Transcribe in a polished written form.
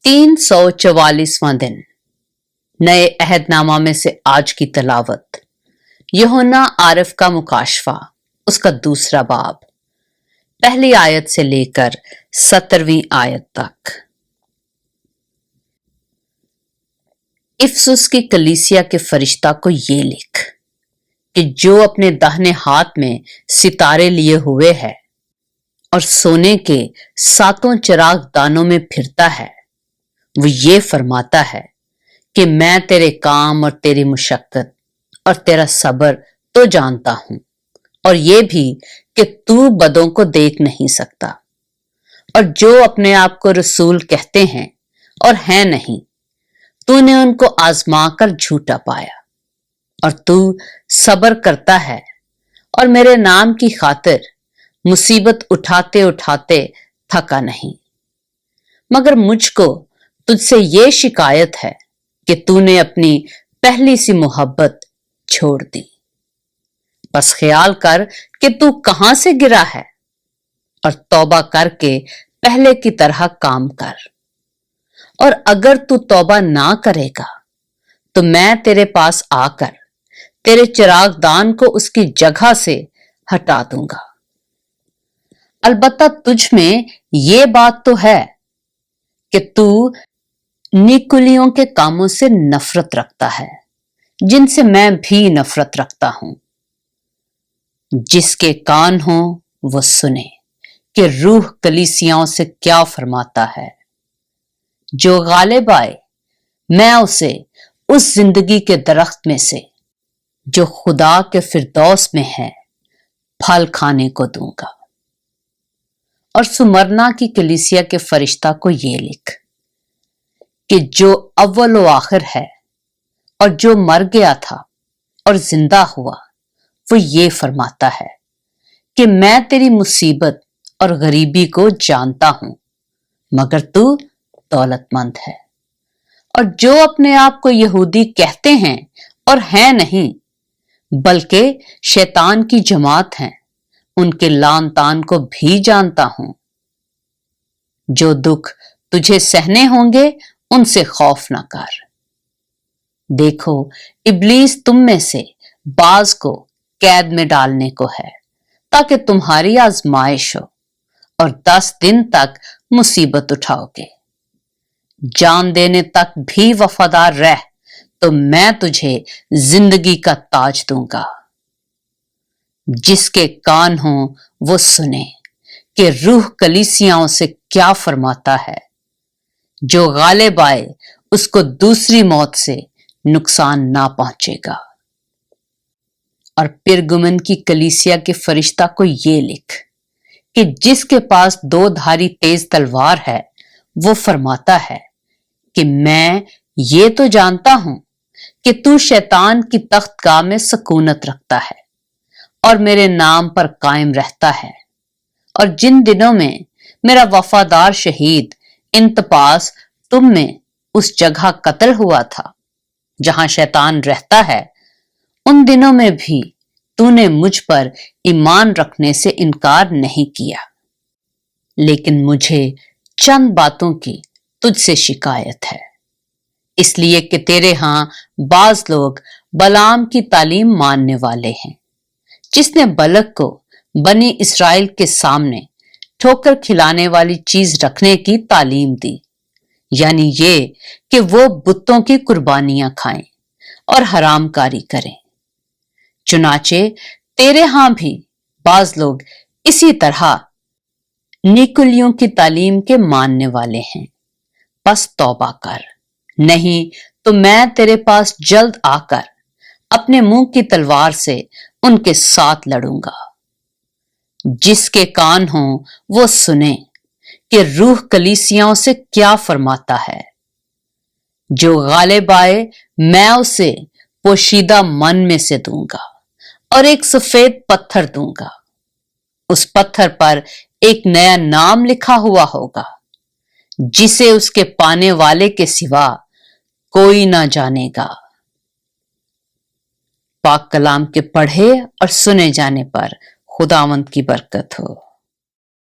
344वां दिन। नए अहदनामा में से आज की तलावत यूहन्ना आरिफ का मुकाशफा, उसका दूसरा बाब, पहली आयत से लेकर 17वीं आयत तक। इफसुस की कलीसिया के फरिश्ता को ये लिख कि जो अपने दाहिने हाथ में सितारे लिए हुए है और सोने के 7 चिराग दानों में फिरता है, वो ये फरमाता है कि मैं तेरे काम और तेरी मुशक्कत और तेरा सब्र तो जानता हूं, और ये भी कि तू बदों को देख नहीं सकता, और जो अपने आप को रसूल कहते हैं और हैं नहीं, तूने उनको आजमा कर झूठा पाया, और तू सब्र करता है और मेरे नाम की खातिर मुसीबत उठाते उठाते थका नहीं। मगर मुझको तुझसे ये शिकायत है कि तूने अपनी पहली सी मोहब्बत छोड़ दी। बस ख्याल कर कि तू कहां से गिरा है और तौबा करके पहले की तरह काम कर। और अगर तू तौबा ना करेगा तो मैं तेरे पास आकर तेरे चिरागदान को उसकी जगह से हटा दूंगा। अलबत्ता तुझ में ये बात तो है कि तू निकुलियों के कामों से नफरत रखता है, जिनसे मैं भी नफरत रखता हूं। जिसके कान हो वो सुने कि रूह कलीसियाओं से क्या फरमाता है। जो गालिब आए, मैं उसे उस जिंदगी के दरख्त में से जो खुदा के फिरदौस में है फल खाने को दूंगा। और सुमरना की कलीसिया के फरिश्ता को ये लिख कि जो अव्वल व आखिर है और जो मर गया था और जिंदा हुआ, वो ये फरमाता है कि मैं तेरी मुसीबत और गरीबी को जानता हूं, मगर तू दौलतमंद है। और जो अपने आप को यहूदी कहते हैं और हैं नहीं, बल्कि शैतान की जमात हैं, उनके लान तान को भी जानता हूं। जो दुख तुझे सहने होंगे उनसे खौफ ना कर। देखो, इब्लीस तुम में से बाज को कैद में डालने को है, ताकि तुम्हारी आजमाइश हो, और 10 दिन तक मुसीबत उठाओगे। जान देने तक भी वफादार रह तो मैं तुझे जिंदगी का ताज दूंगा। जिसके कान हो वो सुने कि रूह कलीसियाओं से क्या फरमाता है। जो गालिब आए उसको दूसरी मौत से नुकसान ना पहुंचेगा। और पिरगुमन की कलीसिया के फरिश्ता को ये लिख कि जिसके पास 2 धारी तेज तलवार है, वो फरमाता है कि मैं ये तो जानता हूं कि तू शैतान की तख्तगाह में सकूनत रखता है और मेरे नाम पर कायम रहता है। और जिन दिनों में मेरा वफादार शहीद इंतपास तुम में उस जगह कत्ल हुआ था जहां शैतान रहता है, उन दिनों में भी तूने मुझ पर ईमान रखने से इनकार नहीं किया। लेकिन मुझे चंद बातों की तुझसे शिकायत है, इसलिए कि तेरे यहां बाज लोग बलाम की तालीम मानने वाले हैं, जिसने बलक को बनी इस्राएल के सामने ठोकर खिलाने वाली चीज रखने की तालीम दी, यानी ये कि वो बुतों की कुर्बानियां खाएं और हरामकारी करें। चुनाचे तेरे यहां भी बाज लोग इसी तरह निकुलियों की तालीम के मानने वाले हैं। बस तौबा कर, नहीं तो मैं तेरे पास जल्द आकर अपने मुंह की तलवार से उनके साथ लड़ूंगा। जिसके कान हो वो सुने कि रूह कलीसियाओं से क्या फरमाता है। जो गालिब आए, मैं उसे पोशीदा मन में से दूंगा और एक सफेद पत्थर दूंगा। उस पत्थर पर एक नया नाम लिखा हुआ होगा, जिसे उसके पाने वाले के सिवा कोई ना जानेगा। पाक कलाम के पढ़े और सुने जाने पर खुदावंद की बरकत हो।